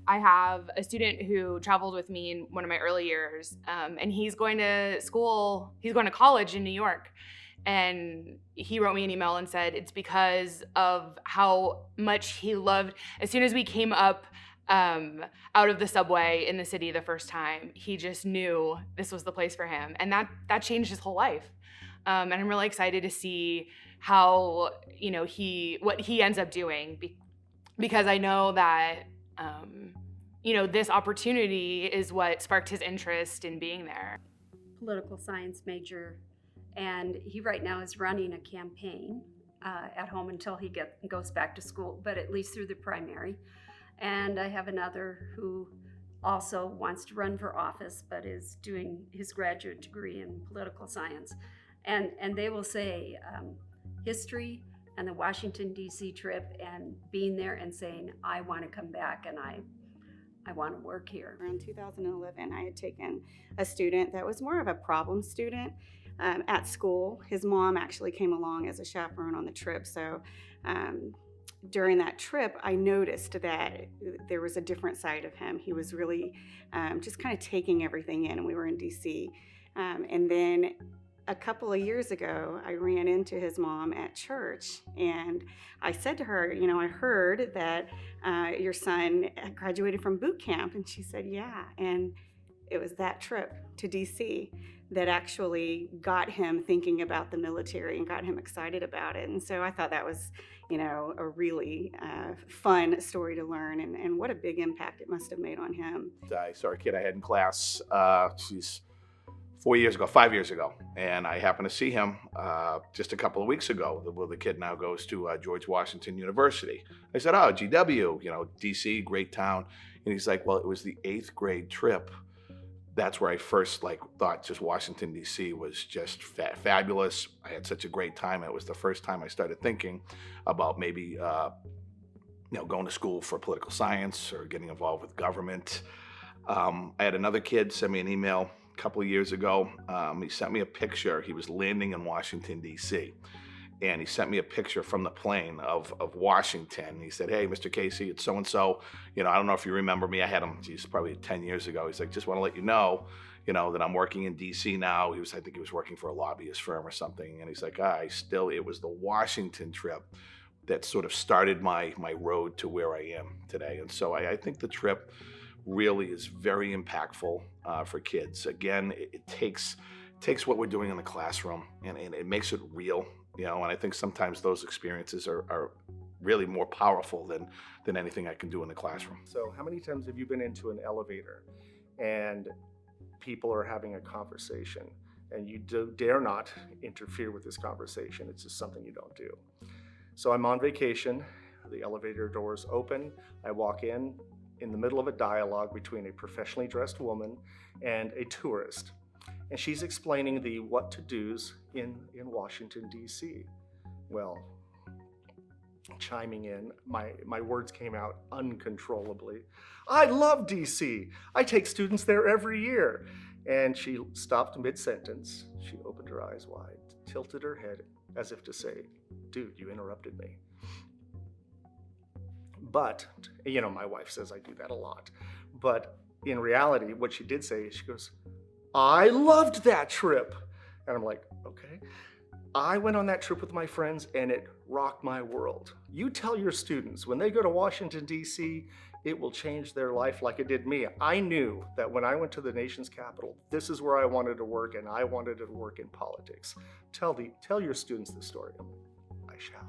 I have a student who traveled with me in one of my early years, and he's going to school, he's going to college in New York. And he wrote me an email and said it's because of how much he loved, as soon as we came up out of the subway in the city the first time, he just knew this was the place for him. And that changed his whole life. And I'm really excited to see how, what he ends up doing, because I know that, this opportunity is what sparked his interest in being there. Political science major, and he right now is running a campaign at home until he goes back to school, but at least through the primary. And I have another who also wants to run for office, but is doing his graduate degree in political science. And they will say history and the Washington, D.C. trip and being there and saying, I want to come back and I want to work here. Around 2011, I had taken a student that was more of a problem student at school. His mom actually came along as a chaperone on the trip. So during that trip, I noticed that there was a different side of him. He was really just kind of taking everything in, and we were in DC. And then a couple of years ago, I ran into his mom at church, and I said to her, I heard that your son graduated from boot camp. And she said, yeah. And it was that trip to DC that actually got him thinking about the military and got him excited about it. And so I thought that was, a really fun story to learn, and what a big impact it must have made on him. I saw a kid I had in class, 5 years ago, and I happened to see him just a couple of weeks ago. The kid now goes to George Washington University. I said, oh, GW, DC, great town. And he's like, well, it was the 8th grade trip. That's where I first thought just Washington, D.C. was just fabulous. I had such a great time. It was the first time I started thinking about maybe, going to school for political science or getting involved with government. I had another kid send me an email a couple of years ago. He sent me a picture. He was landing in Washington, D.C. And he sent me a picture from the plane of Washington. He said, hey, Mr. Casey, it's so-and-so. I don't know if you remember me. I had him, probably 10 years ago. He's like, just want to let you know, that I'm working in D.C. now. I think he was working for a lobbyist firm or something. And he's like, it was the Washington trip that sort of started my road to where I am today. And so I think the trip really is very impactful for kids. Again, it takes what we're doing in the classroom and it makes it real. And I think sometimes those experiences are really more powerful than anything I can do in the classroom. So how many times have you been into an elevator and people are having a conversation and you dare not interfere with this conversation? It's just something you don't do. So I'm on vacation, the elevator doors open, I walk in the middle of a dialogue between a professionally dressed woman and a tourist. And she's explaining the what to do's in Washington, D.C. Well, chiming in, my words came out uncontrollably. I love D.C. I take students there every year. And she stopped mid-sentence. She opened her eyes wide, tilted her head as if to say, dude, you interrupted me. But, my wife says I do that a lot. But in reality, what she did say, she goes, I loved that trip. And I'm like, okay. I went on that trip with my friends and it rocked my world. You tell your students when they go to Washington, D.C., it will change their life like it did me. I knew that when I went to the nation's capital, this is where I wanted to work, and I wanted to work in politics. Tell your students this story. I shall.